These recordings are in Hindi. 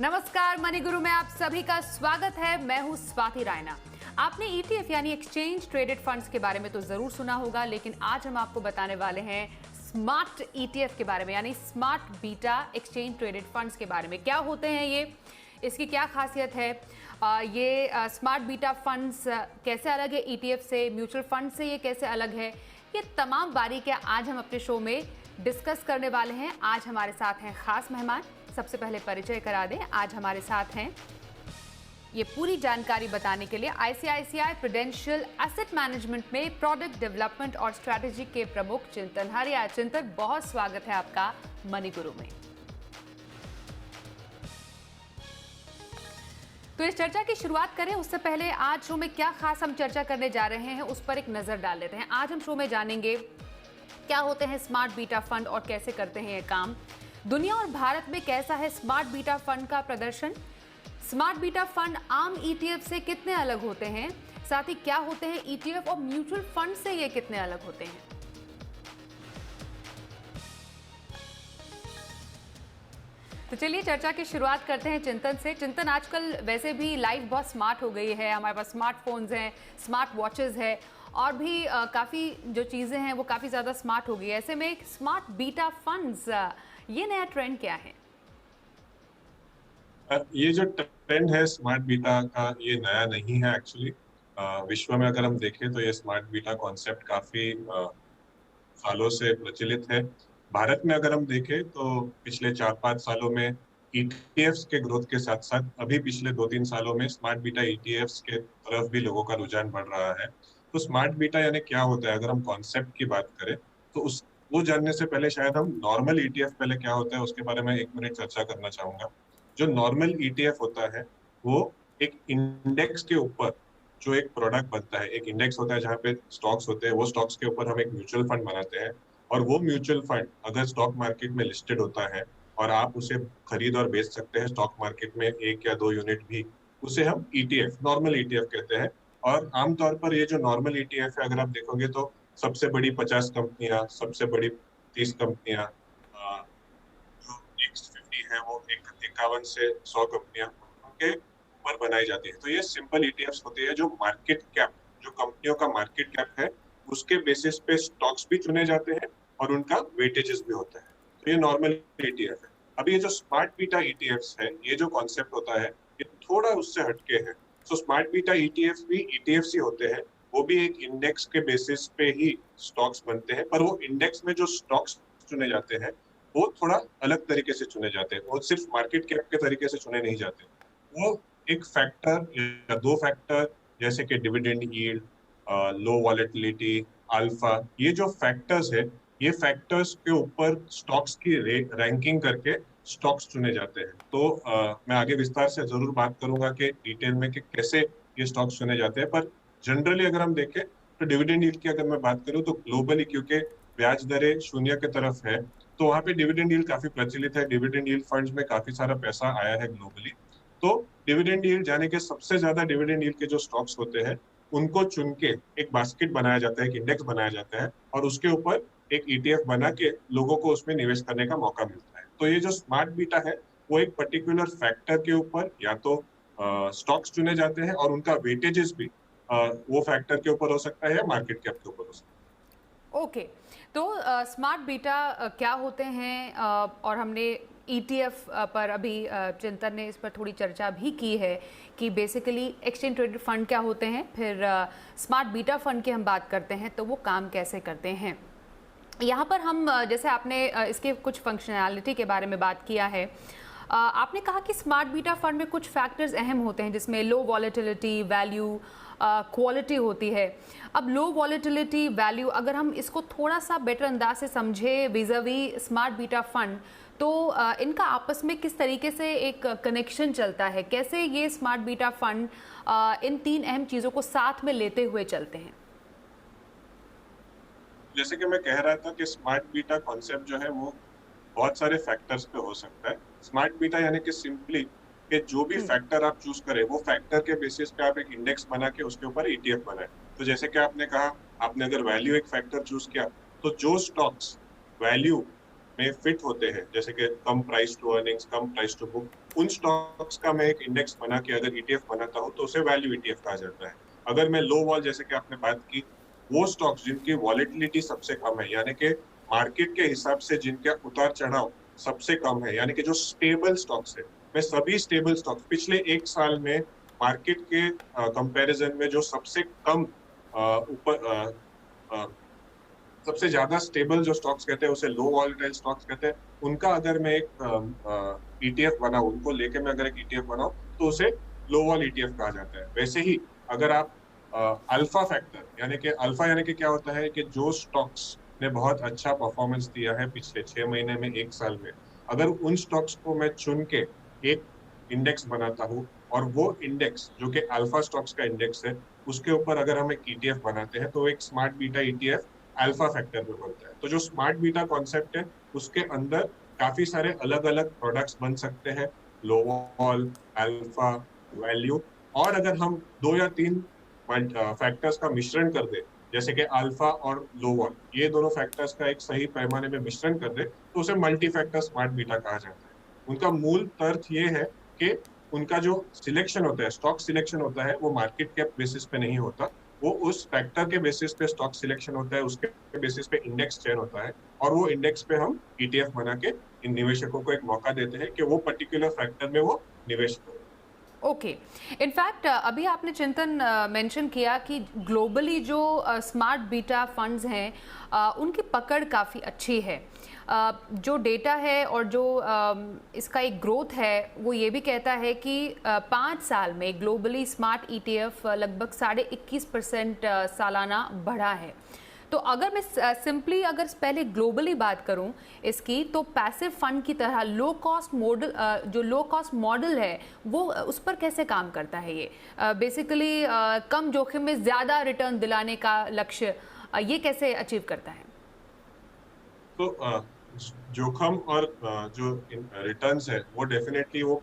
नमस्कार, मनी गुरु में आप सभी का स्वागत है। मैं हूं स्वाति रायना। आपने ईटीएफ यानी एक्सचेंज ट्रेडेड फंड्स के बारे में तो जरूर सुना होगा, लेकिन आज हम आपको बताने वाले हैं स्मार्ट ईटीएफ के बारे में, यानी smart beta exchange traded funds के बारे में। क्या होते हैं ये, इसकी क्या खासियत है, ये स्मार्ट बीटा फंड्स कैसे अलग है ईटीएफ से, म्यूचुअल फंड से ये कैसे अलग है, ये तमाम बारीकियां आज हम अपने शो में डिस्कस करने वाले हैं। आज हमारे साथ हैं खास मेहमान। सबसे पहले परिचय करा दें, आज हमारे साथ हैं ये पूरी जानकारी बताने के लिए आईसीआईसीआई प्रूडेंशियल एसेट मैनेजमेंट में प्रोडक्ट डेवलपमेंट और स्ट्रैटेजी के प्रमुख चिंतन हरिया। चिंतन, बहुत स्वागत है आपका मनी गुरु में। तो इस चर्चा की शुरुआत करें उससे पहले आज शो में क्या खास हम चर्चा करने जा रहे हैं उस पर एक नजर डाल लेते हैं। आज हम शो में जानेंगे क्या होते हैं स्मार्ट बीटा फंड और कैसे करते हैं ये काम, दुनिया और भारत में कैसा है स्मार्ट बीटा फंड का प्रदर्शन, स्मार्ट बीटा फंड आम ईटीएफ से कितने अलग होते हैं, साथ ही क्या होते हैं ईटीएफ और म्यूचुअल फंड से ये कितने अलग होते हैं। तो चलिए चर्चा की शुरुआत करते हैं चिंतन से। चिंतन, आजकल वैसे भी लाइफ बहुत स्मार्ट हो गई है, हमारे पास स्मार्टफोन्स हैं, स्मार्ट वॉचेस है और भी काफ़ी जो चीज़ें हैं वो काफ़ी ज़्यादा स्मार्ट हो गई है। ऐसे में स्मार्ट बीटा फंड्स, ये नया ट्रेंड क्या है? ये जो ट्रेंड है स्मार्ट बीटा का, ये नया नहीं है एक्चुअली। विश्व में अगर हम देखें तो ये स्मार्ट बीटा कॉन्सेप्ट काफी सालों से प्रचलित है। भारत में अगर हम देखें तो पिछले 4-5 सालों में ईटीएफ्स के ग्रोथ के साथ साथ अभी पिछले 2-3 सालों में स्मार्ट बीटा ईटीएफ्स के तरफ भी लोगों का रुझान बढ़ रहा है। तो स्मार्ट बीटा यानी क्या होता है, अगर हम कॉन्सेप्ट की बात करें तो उस वो जानने से पहले शायद हम नॉर्मल ईटीएफ पहले क्या होता है उसके बारे में 1 मिनट चर्चा करना चाहूंगा। जो नॉर्मल ईटीएफ होता है वो एक इंडेक्स के ऊपर जो एक प्रोडक्ट बनता है, एक इंडेक्स होता है जहाँ पे स्टॉक्स होते हैं, वो स्टॉक्स के ऊपर हम एक म्यूचुअल फंड बनाते हैं और वो म्यूचुअल फंड अगर स्टॉक मार्केट में लिस्टेड होता है और आप उसे खरीद और बेच सकते हैं स्टॉक मार्केट में 1 या 2 यूनिट भी, उसे हम ईटीएफ, नॉर्मल ईटीएफ कहते हैं। और आमतौर पर ये जो नॉर्मल ईटीएफ है, अगर आप देखोगे तो सबसे बड़ी 50 कंपनियां, सबसे बड़ी 30 कंपनियां, जो नेक्स्ट 50 है वो 51 से 100 कंपनियां उनके ऊपर बनाई जाती है। तो ये सिंपल ईटीएफ्स होते हैं जो मार्केट कैप, जो कंपनियों का मार्केट कैप है उसके बेसिस पे स्टॉक्स भी चुने जाते हैं और उनका वेटेजेस भी होता है। तो ये नॉर्मल ईटीएफ है। अभी ये जो स्मार्ट बीटा ईटीएफ्स है, ये जो कॉन्सेप्ट होता है ये थोड़ा उससे हटके है। तो स्मार्ट बीटा ईटीएफ भी ईटीएफ ही होते हैं, वो भी एक इंडेक्स के बेसिस पे ही स्टॉक्स बनते हैं, पर वो इंडेक्स में जो स्टॉक्स चुने जाते हैं वो थोड़ा अलग तरीके से चुने जाते हैं। वो सिर्फ मार्केट कैप के तरीके से चुने नहीं जाते। वो एक फैक्टर या 2 फैक्टर जैसे कि डिविडेंड यील्ड, लो वॉलेटिलिटी, अल्फा, ये जो फैक्टर्स है, ये फैक्टर्स के ऊपर स्टॉक्स की रैंकिंग करके स्टॉक्स चुने जाते हैं। तो मैं आगे विस्तार से जरूर बात करूंगा कि डिटेल में कि कैसे ये स्टॉक्स चुने जाते हैं, पर जनरली अगर हम देखें तो डिविडेंड यील्ड की अगर मैं बात करूं तो ग्लोबली, क्योंकि ब्याज दरें शून्य की तरफ है, तो वहां पे डिविडेंड यील्ड काफी प्रचलित है। डिविडेंड यील्ड फंड्स में काफी सारा पैसा आया है ग्लोबली। तो डिविडेंड यील्ड यानी कि सबसे ज्यादा डिविडेंड यील्ड के जो स्टॉक्स होते हैं उनको चुन के एक बास्केट बनाया जाता है, एक इंडेक्स बनाया जाता है और उसके ऊपर एक ईटीएफ बना के लोगों को उसमें निवेश करने का मौका मिलता है। तो ये जो स्मार्ट बीटा है वो एक पर्टिकुलर फैक्टर के ऊपर या तो स्टॉक्स चुने जाते हैं और उनका वेटेजेस भी वो फैक्टर के ऊपर हो सकता है या मार्केट कैप के ऊपर हो सकता है। ओके, तो स्मार्ट बीटा क्या होते हैं, और हमने ईटीएफ पर अभी चिंतन ने इस पर थोड़ी चर्चा भी की है कि बेसिकली एक्सचेंज ट्रेडेड फंड क्या होते हैं, फिर स्मार्ट बीटा फंड की हम बात करते हैं तो वो काम कैसे करते हैं। यहाँ पर हम जैसे आपने इसके कुछ फंक्शनैलिटी के बारे में बात किया है, आपने कहा कि स्मार्ट बीटा फंड में कुछ फैक्टर्स अहम होते हैं जिसमें लो वॉलेटिलिटी, वैल्यू, क्वालिटी होती है। अब लो वॉलेटिलिटी, वैल्यू, अगर हम इसको थोड़ा सा बेटर अंदाज से समझे विज़ावी स्मार्ट बीटा फंड, तो इनका आपस में किस तरीके से एक कनेक्शन चलता है, कैसे ये स्मार्ट बीटा फंड इन 3 अहम चीज़ों को साथ में लेते हुए चलते हैं? जैसे कि मैं कह रहा था कि स्मार्ट बीटा कॉन्सेप्ट जो है वो बहुत सारे फैक्टर्स पे हो सकता है। स्मार्ट बीटा यानी कि सिंपली कि जो भी फैक्टर आप चूज करें वो फैक्टर के बेसिस पे आप एक इंडेक्स बना के उसके ऊपर ईटीएफ बनाए। तो जैसे कि आपने कहा, आपने अगर वैल्यू एक फैक्टर चूज किया तो जो स्टॉक्स वैल्यू में फिट होते हैं, जैसे कि कम प्राइस टू अर्निंग्स, कम प्राइस टू बुक, उन स्टॉक्स का मैं एक इंडेक्स बना के अगर ईटीएफ बनाता हूँ तो उसे वैल्यू ईटीएफ कहा जाता है। अगर मैं लो वॉल, जैसे कि आपने बात की, वो स्टॉक्स जिनकी वॉलेटिलिटी सबसे कम है, यानी कि मार्केट के हिसाब से जिनका उतार चढ़ाव सबसे कम है, यानी कि जो स्टेबल स्टॉक्स है, मैं सभी स्टेबल स्टॉक्स पिछले एक साल में मार्केट के कंपैरिजन में जो सबसे कम ऊपर सबसे ज्यादा स्टेबल जो स्टॉक्स कहते हैं उसे लो वॉलेटाइल स्टॉक्स कहते हैं, उनका अगर मैं एक ईटीएफ बनाऊं, उनको लेके मैं अगर एक ईटीएफ बनाऊं तो उसे लो वॉल ईटीएफ कहा जाता है। वैसे ही अगर आप अल्फा फैक्टर, यानी कि अल्फा यानी कि क्या होता है कि जो स्टॉक्स ने बहुत अच्छा परफॉर्मेंस दिया है पिछले 6 महीने में, एक साल में, अगर उन स्टॉक्स को मैं चुन के एक इंडेक्स बनाता हूँ और वो इंडेक्स जो कि अल्फा स्टॉक्स का इंडेक्स है, उसके ऊपर अगर हम एक ईटीएफ बनाते हैं तो एक smart beta ETF alpha factor में बनता है। तो जो स्मार्ट बीटा कॉन्सेप्ट है उसके अंदर काफी सारे अलग अलग प्रोडक्ट्स बन सकते हैं, लो वॉल, अल्फा, वैल्यू, और अगर हम 2 या 3 फैक्टर्स का मिश्रण कर दे, जैसे कि अल्फा और लो वॉल, ये दोनों फैक्टर्स का एक सही पैमाने में मिश्रण कर दे तो उसे मल्टी फैक्टर स्मार्ट बीटा कहा जाता है। उनका मूल तर्क ये है कि उनका जो सिलेक्शन होता है, स्टॉक सिलेक्शन होता है, वो मार्केट कैप बेसिस पे नहीं होता, वो उस फैक्टर के बेसिस पे स्टॉक सिलेक्शन होता है, उसके बेसिस पे इंडेक्स चयन होता है, और वो इंडेक्स पे हम ईटीएफ बना के इन निवेशकों को एक मौका देते हैं कि वो पर्टिकुलर फैक्टर में वो निवेश करें। ओके, इनफैक्ट अभी आपने चिंतन मेंशन किया कि ग्लोबली जो स्मार्ट बीटा फंड्स हैं उनकी पकड़ काफ़ी अच्छी है। जो डेटा है और जो इसका एक ग्रोथ है वो ये भी कहता है कि 5 साल में ग्लोबली स्मार्ट ईटीएफ लगभग 21.5% सालाना बढ़ा है। तो अगर मैं सिंपली अगर पहले ग्लोबली बात करूं इसकी, तो पैसिव फंड की तरह लो कॉस्ट मॉडल, जो लो कॉस्ट मॉडल है वो उस पर कैसे काम करता है? ये बेसिकली कम जोखिम में ज़्यादा रिटर्न दिलाने का लक्ष्य ये कैसे अचीव करता है? तो जोखिम और जो रिटर्न्स है वो डेफिनेटली वो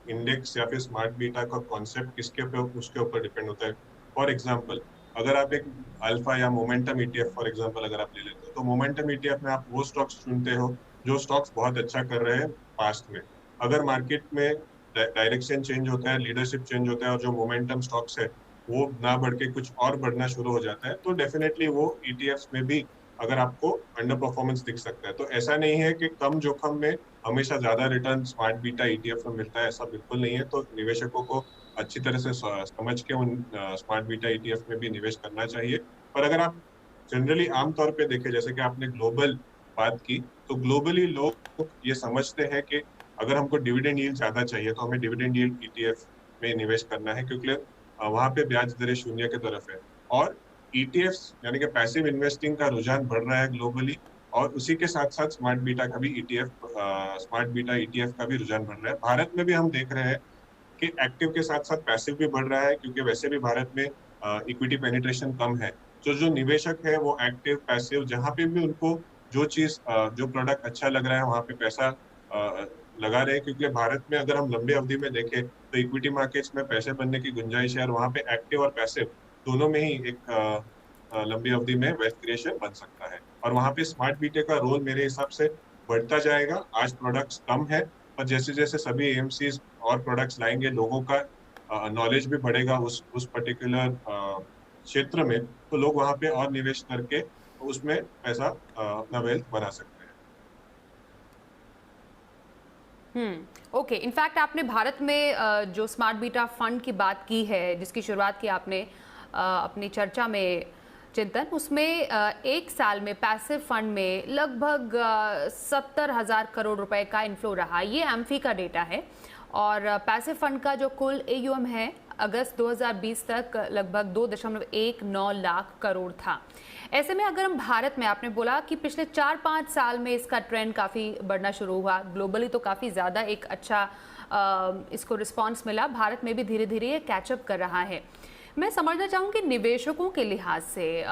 इंडेक्स या फिर स्मार्ट बीटा का कॉन्सेप्ट किसके पे, उसके ऊपर डिपेंड होता है। फॉर एग्जांपल, अगर आप एक अल्फा या मोमेंटम ईटीएफ फॉर एग्जांपल अगर आप ले लेते हो, तो मोमेंटम ईटीएफ में आप वो स्टॉक्स चुनते हो जो स्टॉक्स बहुत अच्छा कर रहे हैं पास्ट में। अगर मार्केट में डायरेक्शन चेंज होता है, लीडरशिप चेंज होता है, और जो मोमेंटम स्टॉक्स है वो ना बढ़ के कुछ और बढ़ना शुरू हो जाता है, तो डेफिनेटली वो ईटीएफ में भी अगर आपको अंडर परफॉर्मेंस दिख सकता है। तो ऐसा नहीं है कि कम जोखिम में हमेशा ज्यादा रिटर्न स्मार्ट बीटा ईटीएफ में मिलता है, ऐसा बिल्कुल नहीं है। तो निवेशकों को अच्छी तरह से समझ के उन स्मार्ट बीटा ईटीएफ में भी निवेश करना चाहिए। पर अगर आप जनरली आमतौर पे देखें, जैसे कि आपने ग्लोबल बात की, तो ग्लोबली लोग ये समझते हैं कि अगर हमको डिविडेंड यील्ड ज्यादा चाहिए तो हमें डिविडेंड यील्ड ईटीएफ में निवेश करना है, क्योंकि वहां पे ब्याज दरें शून्य की तरफ है, और ईटीएफ्स यानी कि पैसिव इन्वेस्टिंग का रुझान बढ़ रहा है ग्लोबली, और उसी के साथ साथ स्मार्ट बीटा का भी स्मार्ट बीटा ईटीएफ का भी रुझान बढ़ रहा है। भारत में भी हम देख रहे हैं कि एक्टिव के साथ साथ पैसिव भी बढ़ रहा है, क्योंकि वैसे भी भारत में इक्विटी पेनिट्रेशन कम है। तो जो निवेशक है वो एक्टिव पैसिव जहां पे भी उनको जो चीज जो प्रोडक्ट अच्छा लग रहा है वहां पे पैसा लगा रहे हैं, क्योंकि भारत में अगर हम लंबी अवधि में देखें तो इक्विटी मार्केट्स में पैसे बनने की गुंजाइश है, और वहां पे एक्टिव और पैसिव दोनों में ही एक लंबी अवधि में वेल्थ क्रिएशन बन सकता है। और वहां पे स्मार्ट बीटे का रोल मेरे हिसाब से बढ़ता जाएगा। आज प्रोडक्ट्स कम है, पर जैसे जैसे सभी एएमसी और प्रोडक्ट्स लाएंगे, लोगों का नॉलेज भी बढ़ेगा उस पर्टिकुलर क्षेत्र में, तो लोग वहां पे और निवेश करके उसमें पैसा अपना वेल्थ बना सकते हैं। ओके, इनफैक्ट आपने भारत में जो स्मार्ट बीटा फंड की बात की है, जिसकी शुरुआत की आपने अपनी चर्चा में चिंतन, उसमें एक साल में पैसिव फंड में लगभग 70,000 करोड़ रुपए का इन्फ्लो रहा। ये एम्फी का डेटा है, और पैसिव फंड का जो कुल एयूएम है अगस्त 2020 तक लगभग 2.19 लाख करोड़ था। ऐसे में अगर हम भारत में, आपने बोला कि पिछले 4-5 साल में इसका ट्रेंड काफ़ी बढ़ना शुरू हुआ, ग्लोबली तो काफ़ी ज़्यादा एक अच्छा इसको रिस्पांस मिला, भारत में भी धीरे धीरे ये कैचअप कर रहा है। मैं समझना चाहूँगी निवेशकों के लिहाज से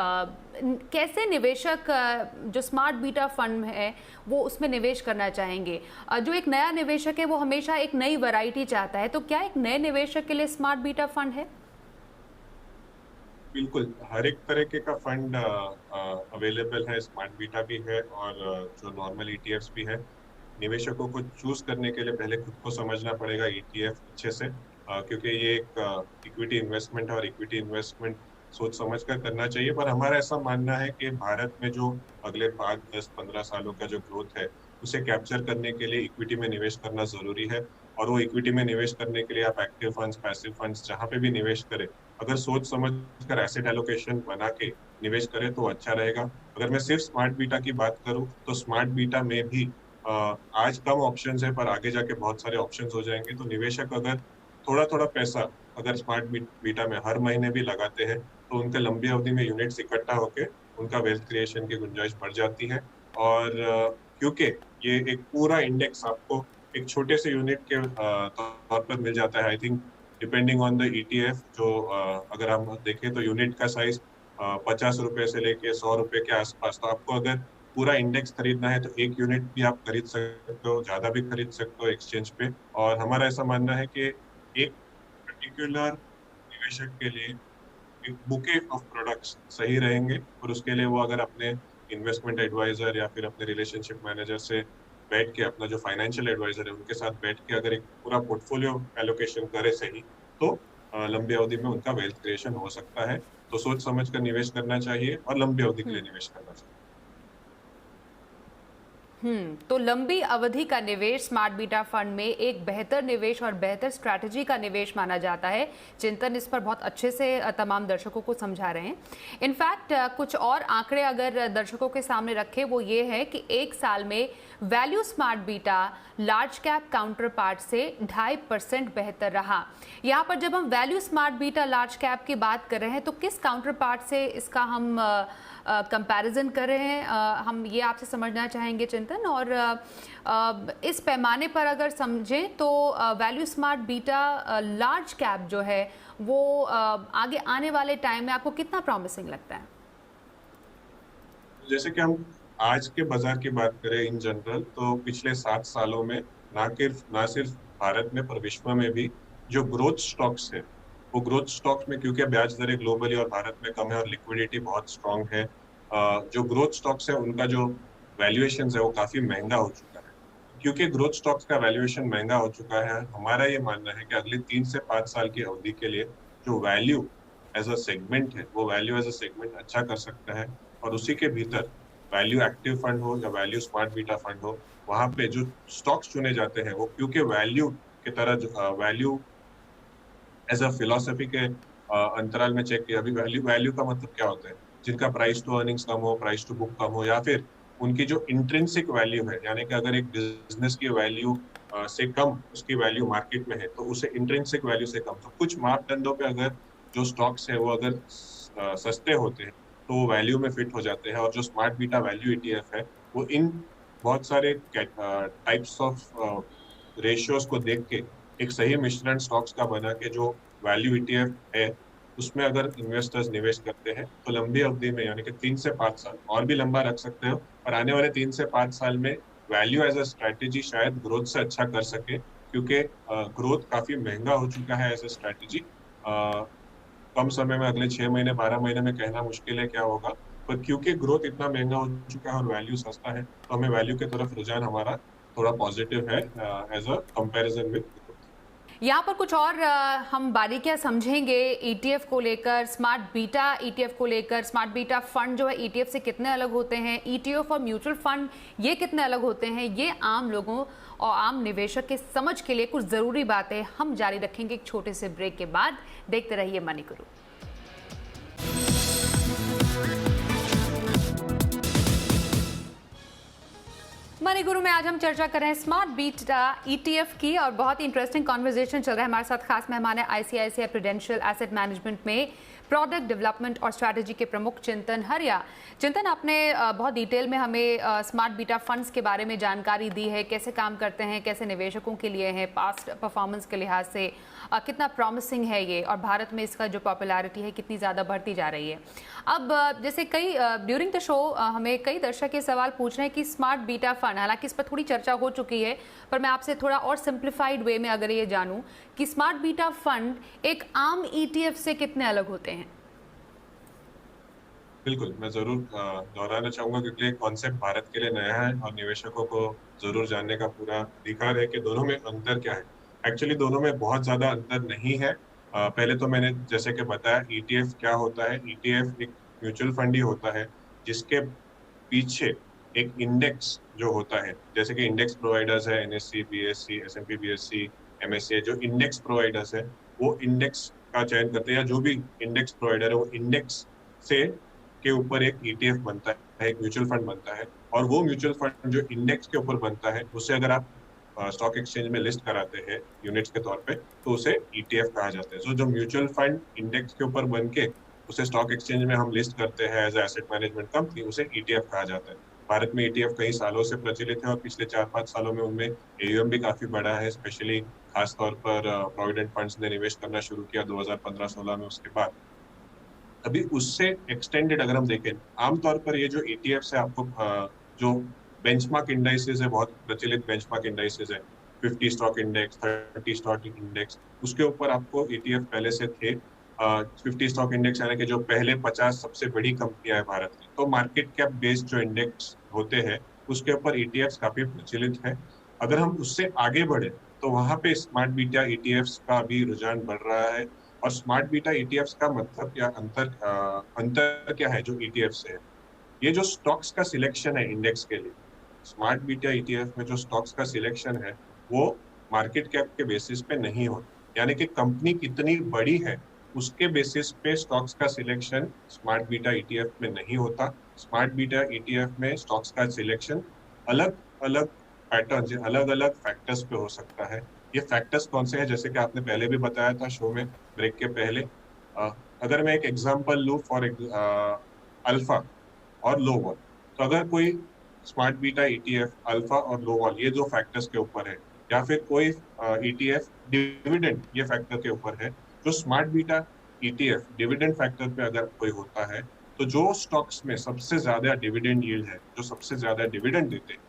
कैसे निवेशक जो स्मार्ट बीटा फंड है वो उसमें निवेश करना चाहेंगे। जो एक नया निवेशक है वो हमेशा एक नई वैरायटी चाहता है, तो क्या एक नए निवेशक के लिए स्मार्ट बीटा फंड है? बिल्कुल, हर एक तरीके का फंड अवेलेबल है, स्मार्ट बीटा भी है और जो नॉर्मल ईटीएफ्स भी है। निवेशकों को चूज करने के लिए पहले खुद को समझना पड़ेगा ईटीएफ अच्छे से, क्योंकि ये एक इक्विटी इन्वेस्टमेंट है और इक्विटी इन्वेस्टमेंट सोच समझ कर करना चाहिए। पर हमारा ऐसा मानना है कि भारत में जो अगले 5, 10, 15 सालों का जो ग्रोथ है, उसे कैप्चर करने के लिए इक्विटी में निवेश करना जरूरी है। और वो इक्विटी में निवेश करने के लिए आप एक्टिव फंड्स, पैसिव फंड्स जहां पे भी निवेश करें, अगर सोच समझ कर एसेट एलोकेशन बना के निवेश करें तो अच्छा रहेगा। अगर मैं सिर्फ स्मार्ट बीटा की बात करूं तो स्मार्ट बीटा में भी आज कम ऑप्शंस है, पर आगे जाके बहुत सारे ऑप्शंस हो जाएंगे। तो निवेशक अगर थोड़ा थोड़ा पैसा अगर स्मार्ट बीटा में हर महीने भी लगाते हैं तो उनके लंबी अवधि में यूनिट्स इकट्ठा होके उनका वेल्थ क्रिएशन की गुंजाइश बढ़ जाती है। और क्योंकि ये एक पूरा इंडेक्स आपको एक छोटे से यूनिट के तौर पर मिल जाता है। I think depending on the ETF, जो अगर हम देखें तो यूनिट का साइज 50 रुपए से लेके 100 रुपए के आसपास। तो आपको अगर पूरा इंडेक्स खरीदना है तो एक यूनिट भी आप खरीद सकते हो, ज्यादा भी खरीद सकते हो एक्सचेंज पे। और हमारा ऐसा मानना है कि एक पर्टिकुलर निवेशक के लिए एक बुके ऑफ प्रोडक्ट्स सही रहेंगे, और उसके लिए वो अगर अपने इन्वेस्टमेंट एडवाइजर या फिर अपने रिलेशनशिप मैनेजर से बैठ के, अपना जो फाइनेंशियल एडवाइजर है उनके साथ बैठ के अगर एक पूरा पोर्टफोलियो एलोकेशन करे सही, तो लंबी अवधि में उनका वेल्थ क्रिएशन हो सकता है। तो सोच समझ कर निवेश करना चाहिए और लंबी अवधि के लिए निवेश करना चाहिए। तो लंबी अवधि का निवेश स्मार्ट बीटा फंड में एक बेहतर निवेश और बेहतर स्ट्रैटेजी का निवेश माना जाता है। चिंतन इस पर बहुत अच्छे से तमाम दर्शकों को समझा रहे हैं। इनफैक्ट कुछ और आंकड़े अगर दर्शकों के सामने रखें, वो ये है कि एक साल में value smart beta large cap counter part से 2.5% बेहतर रहा। यहाँ पर जब हम value smart beta large cap की बात कर रहे हैं तो किस काउंटर पार्ट से इसका हम कंपैरिजन कर रहे हैं, हम ये आपसे समझना चाहेंगे चिंतन। और इस पैमाने पर अगर समझें तो value smart beta large cap जो है वो आगे आने वाले टाइम में आपको कितना प्रॉमिसिंग लगता है? जैसे कि हम आज के बाजार की बात करें इन जनरल, तो पिछले 7 सालों में ना सिर्फ भारत में पर विश्व में भी जो ग्रोथ स्टॉक्स है, वो ग्रोथ स्टॉक्स में, क्योंकि ब्याज दरें ग्लोबली और भारत में कम है और लिक्विडिटी बहुत स्ट्रांग है, जो ग्रोथ स्टॉक्स है उनका जो वैल्यूएशन है वो काफी महंगा हो चुका है। क्योंकि ग्रोथ स्टॉक्स का वैल्यूएशन महंगा हो चुका है, हमारा ये मानना है कि अगले 3 से 5 साल की अवधि के लिए जो वैल्यू एज अ सेगमेंट है, वो वैल्यू एज अ सेगमेंट अच्छा कर सकता है। और उसी के भीतर वैल्यू एक्टिव फंड हो या वैल्यू स्मार्ट बीटा फंड हो, वहां पे जो स्टॉक्स चुने जाते हैं वो क्योंकि वैल्यू की तरह वैल्यू एज अ फिलोसफी के अंतराल में चेक किया। अभी वैल्यू का मतलब क्या होता है? जिनका प्राइस टू अर्निंग्स कम हो, प्राइस टू बुक कम हो, या फिर उनकी जो इंट्रिंसिक वैल्यू है, यानी कि अगर एक बिजनेस की वैल्यू से कम उसकी वैल्यू मार्केट में है तो उसे इंट्रिंसिक वैल्यू से कम। तो कुछ मापदंडों पे अगर जो स्टॉक्स है वो अगर सस्ते होते हैं तो वो वैल्यू में फिट हो जाते हैं। और जो स्मार्ट बीटा वैल्यू ईटीएफ है वो इन बहुत सारे टाइप्स ऑफ रेशियोज को देख के एक सही मिश्रण स्टॉक्स का बना के जो वैल्यू ईटीएफ है उसमें अगर इन्वेस्टर्स निवेश करते हैं तो लंबी अवधि में, यानी कि 3 से 5 साल, और भी लंबा रख सकते हो, पर आने वाले 3 से 5 साल में वैल्यू एज अ स्ट्रैटेजी शायद ग्रोथ से अच्छा कर सके, क्योंकि ग्रोथ काफी महंगा हो चुका है एज अ स्ट्रैटेजी। कम समय में, अगले 6 महीने 12 महीने में कहना मुश्किल है क्या होगा, पर क्योंकि ग्रोथ इतना महंगा हो चुका है और वैल्यू सस्ता है, तो हमें वैल्यू की तरफ रुझान हमारा थोड़ा पॉजिटिव है एज अ कंपैरिजन विद। यहाँ पर कुछ और हम बारीकियां समझेंगे ईटीएफ को लेकर, स्मार्ट बीटा ईटीएफ को लेकर। स्मार्ट बीटा फंड जो है ईटीएफ से कितने अलग होते हैं, ईटीएफ और म्यूचुअल फंड ये कितने अलग होते हैं, ये आम लोगों और आम निवेशक के समझ के लिए कुछ ज़रूरी बातें हम जारी रखेंगे एक छोटे से ब्रेक के बाद। देखते रहिए मनी गुरु। मनी गुरु में आज हम चर्चा कर रहे हैं स्मार्ट बीटा ईटीएफ की, और बहुत ही इंटरेस्टिंग कॉन्वर्सेशन चल रहा है। हमारे साथ खास मेहमान है आईसीआईसीआई प्रूडेंशियल एसेट मैनेजमेंट में प्रोडक्ट डेवलपमेंट और स्ट्रैटेजी के प्रमुख चिंतन हरिया। चिंतन, आपने बहुत डिटेल में हमें स्मार्ट बीटा फंड्स के बारे में जानकारी दी है, कैसे काम करते हैं, कैसे निवेशकों के लिए हैं, पास्ट परफॉर्मेंस के लिहाज से कितना प्रॉमिसिंग है ये, और भारत में इसका जो पॉपुलैरिटी है कितनी ज़्यादा बढ़ती जा रही है। अब जैसे कई ड्यूरिंग द शो हमें कई दर्शक ये सवाल पूछ रहे हैं कि स्मार्ट बीटा फंड, हालांकि इस पर थोड़ी चर्चा हो चुकी है, पर मैं आपसे थोड़ा और सिंप्लीफाइड वे में अगर ये जानूं कि स्मार्ट बीटा फंड एक आम ईटीएफ से कितने अलग होते हैं। बिल्कुल, मैं ज़रूर दोहराना चाहूँगा क्योंकि ये कॉन्सेप्ट भारत के लिए नया है और निवेशकों को ज़रूर जानने का पूरा अधिकार है कि दोनों में अंतर क्या है। एक्चुअली दोनों में बहुत ज़्यादा अंतर नहीं है। पहले तो मैंने जैसे कि बताया ईटीएफ क्या होता है, ईटीएफ एक म्यूचुअल फंड ही होता है, जिसके पीछे एक इंडेक्स जो होता है, जैसे कि इंडेक्स प्रोवाइडर्स है NSC, BSc, S&P, BSc, MSc, जो इंडेक्स प्रोवाइडर्स है, वो इंडेक्स का चयन करते हैं या जो भी इंडेक्स प्रोवाइडर है वो इंडेक्स से के ऊपर एक ईटीएफ बनता है, एक म्यूचुअल फंड बनता है। और वो म्यूचुअल फंड जो इंडेक्स के ऊपर बनता है उसे अगर आप स्टॉक एक्सचेंज में लिस्ट कराते हैं यूनिट्स के तौर पे तो उसे ईटीएफ कहा जाता है। सो जो म्यूचुअल फंड इंडेक्स के ऊपर बन के उसे स्टॉक एक्सचेंज में हम लिस्ट करते हैं एज एसेट मैनेजमेंट कंपनी, उसे ईटीएफ कहा जाता है। भारत में ईटीएफ कई सालों से प्रचलित है और पिछले 4-5 सालों में उनमें एयूएम भी काफी बढ़ा है, स्पेशली खास तौर पर प्रोविडेंट फंड्स ने निवेश करना शुरू किया 2015-16 में। उसके बाद अभी उससे एक्सटेंडेड अगर हम देखें, आमतौर पर ये जो ईटीएफ है आपको जो बेंचमार्क इंडाइसेस है, बहुत प्रचलित बेंचमार्क इंडाइसेस है, 50 स्टॉक इंडेक्स, 30 स्टॉक इंडेक्स, उसके ऊपर आपको ईटीएफ पहले से थे। 50 स्टॉक इंडेक्स यानी कि जो पहले 50 सबसे बड़ी कंपनियां हैं भारत की, तो मार्केट कैप बेस्ड जो इंडेक्स होते हैं उसके ऊपर ईटीएफ काफी प्रचलित है। अगर हम उससे आगे बढ़े तो वहां पे स्मार्ट बीटा ईटीएफ का भी रुझान बढ़ रहा है। और स्मार्ट बीटा ईटीएफ का मतलब क्या अंतर क्या है जो ईटीएफ से है, ये जो स्टॉक्स का सिलेक्शन है इंडेक्स के लिए, स्मार्ट बीटा ईटीएफ में जो स्टॉक्स का सिलेक्शन है वो मार्केट कैप के बेसिस पे नहीं होता, यानी कि कंपनी कितनी बड़ी है उसके बेसिस पे स्टॉक्स का सिलेक्शन स्मार्ट बीटा ईटीएफ में नहीं होता। स्मार्ट बीटा ईटीएफ में स्टॉक्स का सिलेक्शन अलग अलग पैटर्न, अलग अलग फैक्टर्स पे हो सकता है। ये फैक्टर्स कौन से हैं, जैसे कि आपने पहले भी बताया था शो में ब्रेक के पहले। अगर मैं एक एग्जांपल लूं फॉर अल्फा और लो वॉल, तो अगर कोई स्मार्ट बीटा ईटीएफ अल्फा और लो वॉल ये दो फैक्टर्स के ऊपर है, या फिर कोई ईटीएफ डिविडेंड ये फैक्टर के ऊपर है, जो smart beta ETF dividend factor पे अगर कोई होता है, तो जो स्टॉक्स में सबसे ज्यादा डिविडेंड यील्ड है, जो सबसे ज्यादा डिविडेंड देते हैं,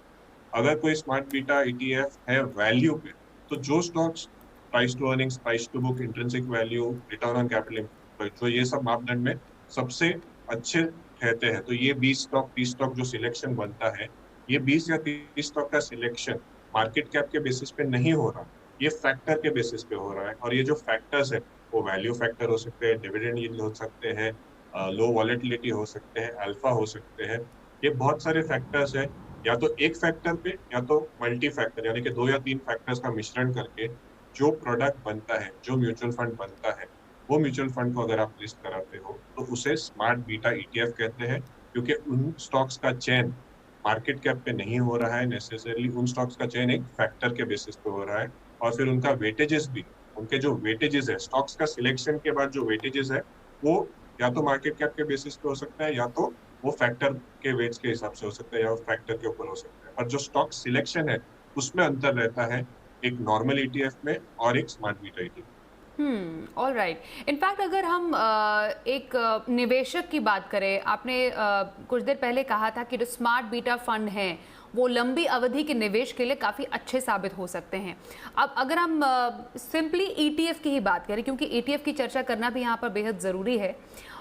अगर कोई स्मार्ट बीटा ईटीएफ है वैल्यू पे, तो जो stocks price to earnings, price to book, intrinsic value, return on capital employed, जो ये सब मापदंड में सबसे अच्छे कहते हैं, तो ये 20 स्टॉक 30 स्टॉक जो सिलेक्शन बनता है, ये 20 या 30 स्टॉक का सिलेक्शन मार्केट कैप के बेसिस पे नहीं हो रहा, ये फैक्टर के बेसिस पे हो रहा है। और ये जो फैक्टर्स है वो वैल्यू फैक्टर हो सकते हैं, डिविडेंड यील्ड हो सकते हैं, लो वॉलेटिलिटी हो सकते हैं, अल्फा हो सकते हैं। ये बहुत सारे फैक्टर्स है, या तो एक फैक्टर पे या तो मल्टी फैक्टर, यानी कि 2 या 3 फैक्टर्स का मिश्रण करके जो प्रोडक्ट बनता है, जो म्यूचुअल फंड बनता है, वो म्यूचुअल फंड को अगर आप लिस्ट कराते हो तो उसे स्मार्ट बीटा ईटीएफ कहते हैं, क्योंकि उन स्टॉक्स का चयन मार्केट कैप पे नहीं हो रहा है नेसेसरली, उन स्टॉक्स का चयन एक फैक्टर के बेसिस पे हो रहा है। और फिर उनका वेटेजेस भी, उनके जो वेटेजेस है स्टॉक्स का सिलेक्शन के बाद जो वेटेजेस है वो या तो मार्केट कैप के बेसिस पे हो सकता है, या तो वो फैक्टर के वेट्स के हिसाब से हो सकता है, या वो फैक्टर के ऊपर हो सकता है। और जो स्टॉक सिलेक्शन है उसमें अंतर रहता है एक नॉर्मल ईटीएफ में और एक smart beta ETF. All right. In fact अगर हम एक निवेशक की बात करें, आपने कुछ देर पहले कहा था कि जो स्मार्ट बीटा फंड हैं वो लंबी अवधि के निवेश के लिए काफ़ी अच्छे साबित हो सकते हैं। अब अगर हम सिंपली ईटीएफ की ही बात करें, क्योंकि ईटीएफ की चर्चा करना भी यहाँ पर बेहद ज़रूरी है,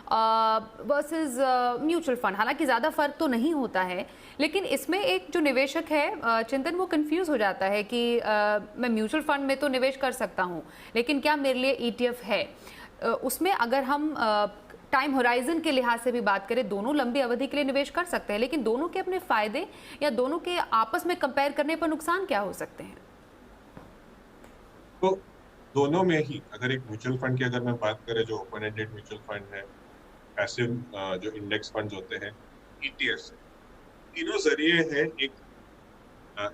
वर्सेस म्यूचुअल फंड, हालांकि ज़्यादा फर्क तो नहीं होता है, लेकिन इसमें एक जो निवेशक है चिंतन, वो कंफ्यूज हो जाता है कि मैं म्यूचुअल फंड में तो निवेश कर सकता हूँ, लेकिन क्या मेरे लिए ईटीएफ है? उसमें अगर हम टाइम होराइजन के लिहाज से भी बात करें, दोनों लंबी अवधि के लिए निवेश कर सकते हैं, लेकिन दोनों के अपने फायदे या दोनों के आपस में कंपेयर करने पर नुकसान क्या हो सकते हैं? तो दोनों में ही, अगर एक म्यूचुअल फंड की अगर मैं बात करें, जो ओपन एंडेड म्यूचुअल फंड है, पैसिव जो इंडेक्स फंड होते हैं, ईटीएफ, तीनों जरिए है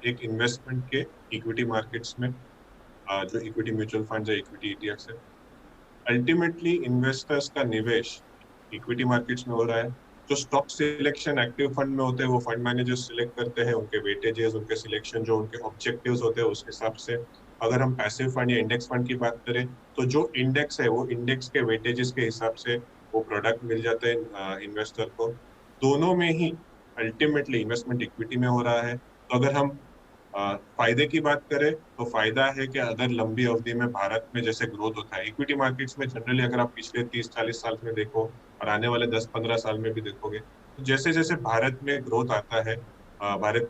एक इन्वेस्टमेंट के इक्विटी मार्केट्स में। जो इक्विटी म्यूचुअल फंड है, इक्विटी ईटीएफ है, अल्टीमेटली इन्वेस्टर्स का निवेश इक्विटी मार्केट्स में हो रहा है। जो स्टॉक सिलेक्शन एक्टिव फंड में होते हैं वो फंड मैनेजर्स सिलेक्ट करते हैं, उनके वेटेजेस, उनके सिलेक्शन, जो उनके ऑब्जेक्टिव्स होते हैं उस हिसाब से। अगर हम पैसिव फंड या इंडेक्स फंड की बात करें तो जो इंडेक्स है वो इंडेक्स के वेटेजेस के हिसाब से वो प्रोडक्ट मिल जाते हैं इन्वेस्टर को। दोनों में ही अल्टीमेटली इन्वेस्टमेंट इक्विटी में हो रहा है। तो अगर हम फायदे की बात करें तो फायदा है कि अगर लंबी अवधि में भारत में जैसे ग्रोथ होता है इक्विटी मार्केट्स में, जनरली अगर आप पिछले 30-40 साल में देखो, और आने वाले 10-15 साल में भी देखोगे। तो जैसे जैसे भारत में ग्रोथ आता है, भारत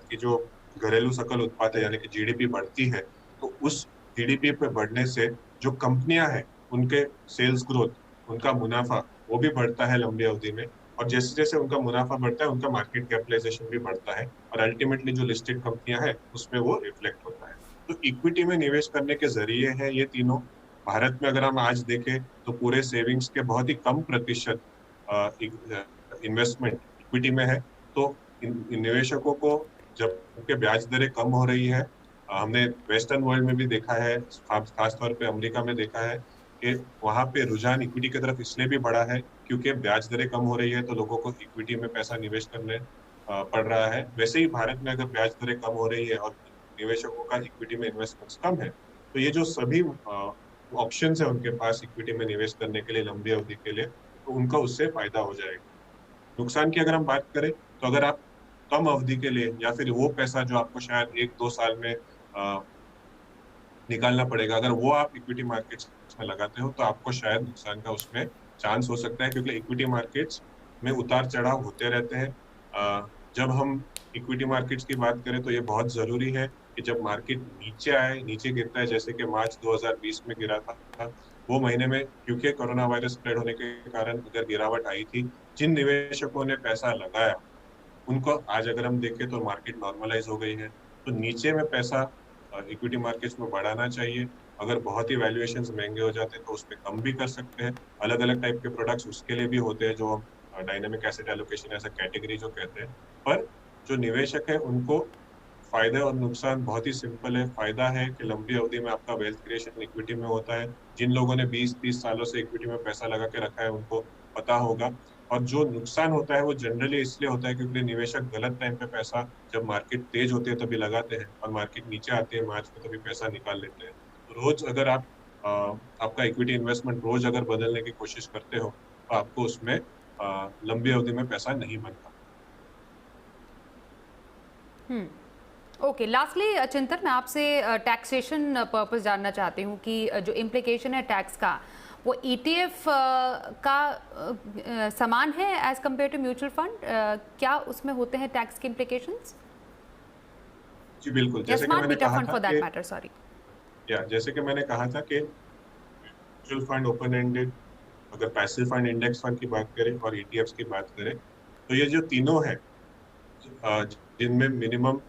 की जो घरेलू सकल उत्पाद है यानी कि जीडीपी बढ़ती है, तो उस जीडीपी पे बढ़ने से जो कंपनियां हैं उनके सेल्स ग्रोथ, उनका मुनाफा वो भी बढ़ता है लंबी अवधि में। और जैसे जैसे उनका मुनाफा बढ़ता है उनका मार्केट कैपिटलाइजेशन भी बढ़ता है और अल्टीमेटली जो लिस्टेड कंपनियां हैं उसमें वो रिफ्लेक्ट होता है। तो इक्विटी में निवेश करने के जरिए है ये तीनों। भारत में अगर हम आज देखें तो पूरे सेविंग्स के बहुत ही कम प्रतिशत इन्वेस्टमेंट इक्विटी में है। तो इन निवेशकों को जब उनके ब्याज दरें कम हो रही है, हमने वेस्टर्न वर्ल्ड में भी देखा है, खास तौर पे अमेरिका में देखा है कि वहां पे रुझान इक्विटी की तरफ इसलिए भी बढ़ा है क्योंकि ब्याज दरें कम हो रही है तो लोगों को इक्विटी में पैसा निवेश करने पड़ रहा है। वैसे ही भारत में अगर ब्याज दरें कम हो रही है और निवेशकों का इक्विटी में इन्वेस्टमेंट कम है, तो ये जो सभी ऑप्शंस है उनके पास इक्विटी में निवेश करने के लिए लंबी अवधि के लिए, तो उनका उससे फायदा हो जाएगा। नुकसान की अगर हम बात करें तो अगर आप कम अवधि के लिए या फिर वो पैसा जो आपको शायद 1-2 साल में निकालना पड़ेगा, अगर वो आप इक्विटी मार्केट्स में लगाते हो तो आपको शायद नुकसान का उसमें चांस हो सकता है, क्योंकि इक्विटी मार्केट्स में उतार चढ़ाव होते रहते हैं। जब हम इक्विटी मार्केट्स की बात करें तो ये बहुत जरूरी है कि जब मार्केट नीचे आए, नीचे गिरता है, जैसे कि मार्च 2020 में गिरा था, वो महीने में क्योंकि कोरोना वायरस स्प्रेड होने के कारण अगर गिरावट आई थी, जिन निवेशकों ने पैसा लगाया उनको आज अगर हम देखें तो मार्केट नॉर्मलाइज हो गई है। तो नीचे में पैसा इक्विटी मार्केट्स में बढ़ाना चाहिए। अगर बहुत ही वैल्यूएशंस महंगे हो जाते हैं तो उसमें कम भी कर सकते हैं। अलग अलग टाइप के प्रोडक्ट्स उसके लिए भी होते हैं जो डायनामिक एसेट एलोकेशन ऐसा कैटेगरी जो कहते हैं। पर जो निवेशक है उनको फायदे और नुकसान बहुत ही सिंपल है। फायदा है कि लंबी अवधि में आपका वेल्थ क्रिएशन इक्विटी में होता है। जिन लोगों ने 20-30 सालों से इक्विटी में पैसा लगा के रखा है उनको पता होगा। और जो नुकसान होता है वो जनरली इसलिए होता है क्योंकि निवेशक गलत टाइम पे पैसा, जब मार्केट तेज होती है तभी लगाते हैं और मार्केट नीचे आती है मार्च में तभी पैसा निकाल लेते हैं। तो रोज अगर आप आपका इक्विटी इन्वेस्टमेंट रोज अगर बदलने की कोशिश करते हो तो आपको उसमें लंबी अवधि में पैसा नहीं बनता। ओके, लास्टली चिंतन, मैं आपसे टैक्सेशन पर्पस जानना चाहती हूँ कि जो इम्प्लीकेशन है टैक्स का, वो ईटीएफ का समान है as compared to mutual fund? क्या उसमें होते हैं टैक्स के इम्प्लीकेशंस? जी बिल्कुल, जैसे कि मैंने कहा था जैसे कि मैंने कहा था कि म्यूचुअल फंड, ओपन एंडेड, अगर पैसिव फंड, इंडेक्स फंड की बात करें और ईटीएफ्स की बात करें, तो ये जो तीनों है जिनमें मिनिमम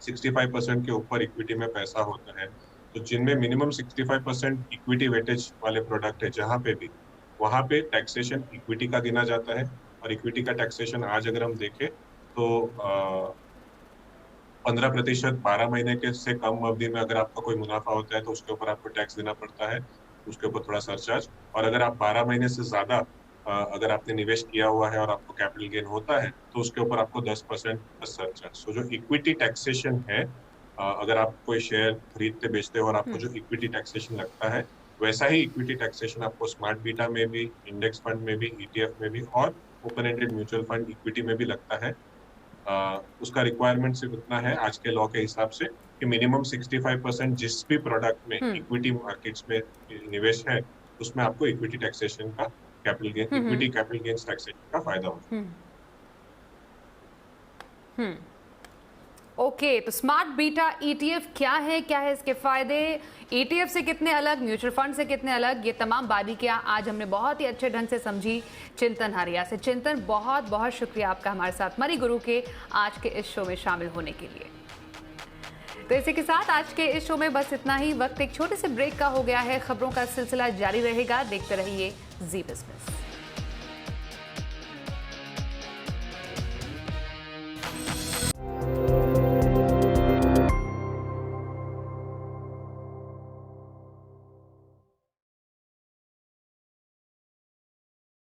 65% के ऊपर इक्विटी में पैसा होता है, तो जिनमें मिनिमम 65% इक्विटी वेटेज वाले प्रोडक्ट है जहां पे भी, वहां पे टैक्सेशन इक्विटी का गिना जाता है। और इक्विटी का टैक्सेशन आज अगर हम देखें तो 15% 12 महीने के से कम अवधि में अगर आपका कोई मुनाफा होता है तो उसके ऊपर आपको टैक्स देना पड़ता है, उसके ऊपर थोड़ा सरचार्ज। और अगर आप 12 महीने से ज्यादा अगर आपने निवेश किया हुआ है और आपको कैपिटल गेन होता है तो उसके ऊपर आपको 10% सरचार्ज। सो जो इक्विटी टैक्सेशन है, अगर आप कोई शेयर खरीदते बेचते हो और आपको जो इक्विटी टैक्सेशन लगता है, वैसा ही इक्विटी टैक्सेशन आपको स्मार्ट बीटा में भी, इंडेक्स फंड में भी, ईटीएफ में भी और open ended mutual fund equity में भी लगता है। उसका रिक्वायरमेंट सिर्फ इतना है आज के लॉ के हिसाब से कि मिनिमम 65% जिस भी प्रोडक्ट में इक्विटी मार्केट्स में निवेश है उसमें आपको इक्विटी टैक्सेशन का capital gain, equity capital gains taxation का फायदा होता है। ओके, तो स्मार्ट बीटा ईटीएफ क्या है इसके फायदे, ईटीएफ से कितने अलग, म्यूचुअल फंड से कितने अलग, ये तमाम बारीकियां आज हमने बहुत ही अच्छे ढंग से समझी चिंतन हरिया से। चिंतन, बहुत बहुत शुक्रिया आपका हमारे साथ मनी गुरु के आज के इस शो में शामिल होने के लिए। तो इसी के साथ आज के इस शो में बस इतना ही। वक्त एक छोटे से ब्रेक का हो गया है, खबरों का सिलसिला जारी रहेगा, देखते रहिए जी बिजनेस।